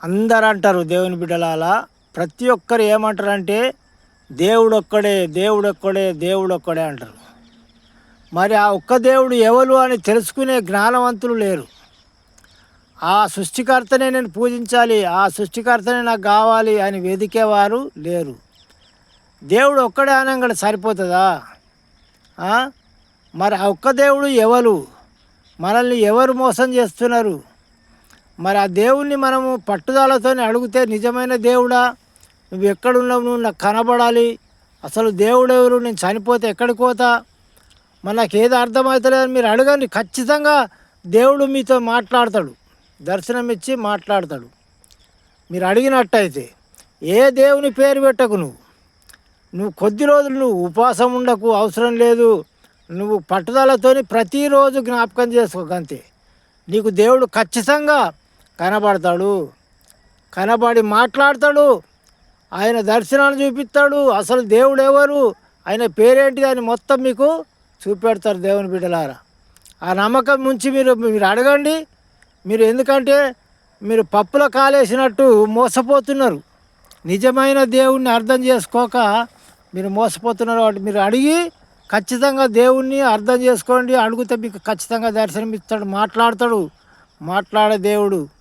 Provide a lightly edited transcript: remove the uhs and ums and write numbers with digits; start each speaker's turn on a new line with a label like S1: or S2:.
S1: అందరు అంటారు దేవుని బిడ్డలాల ప్రతి ఒక్కరు ఏమంటారంటే దేవుడొక్కడే దేవుడొక్కడే దేవుడొక్కడే అంటారు. మరి ఆ ఒక్క దేవుడు ఎవరు అని తెలుసుకునే జ్ఞానవంతులు లేరు. ఆ సృష్టికర్తనే నేను పూజించాలి, ఆ సృష్టికర్తనే నాకు కావాలి అని వెదికేవారు లేరు. దేవుడు ఒక్కడే అనగానే సరిపోతుందా? ఆ? మరి ఆ ఒక్క దేవుడు ఎవరు? మనల్ని ఎవరు మోసం చేస్తున్నారు? మరి ఆ దేవుణ్ణి మనము పట్టుదలతో అడిగితే, నిజమైన దేవుడా, నువ్వు ఎక్కడున్నావు, నువ్వు నాకు కనబడాలి, అసలు దేవుడు ఎవరు, నేను చనిపోతే ఎక్కడికి పోతా, మరి నాకు ఏది అర్థమవుతలేదని మీరు అడగండి. ఖచ్చితంగా దేవుడు మీతో మాట్లాడతాడు, దర్శనం ఇచ్చి మాట్లాడతాడు. మీరు అడిగినట్టయితే ఏ దేవుని పేరు పెట్టకు, నువ్వు కొద్ది రోజులు నువ్వు ఉపవాసం ఉండకు, అవసరం లేదు. నువ్వు పట్టుదలతోని ప్రతిరోజు జ్ఞాపకం చేసుకోకంతే. నీకు దేవుడు ఖచ్చితంగా కనబడతాడు, కనబడి మాట్లాడతాడు, ఆయన దర్శనాలు చూపిస్తాడు. అసలు దేవుడు ఎవరు, ఆయన పేరేంటి అని మొత్తం మీకు చూపెడతారు దేవుని బిడ్డలారా. ఆ నమ్మకం నుంచి మీరు మీరు అడగండి. మీరు ఎందుకంటే మీరు పప్పుల కాలేసినట్టు మోసపోతున్నారు. నిజమైన దేవుణ్ణి అర్థం చేసుకోక మీరు మోసపోతున్నారు. కాబట్టి మీరు అడిగి ఖచ్చితంగా దేవుణ్ణి అర్థం చేసుకోండి. అడిగితే మీకు ఖచ్చితంగా దర్శనం ఇస్తాడు, మాట్లాడతాడు. మాట్లాడే దేవుడు.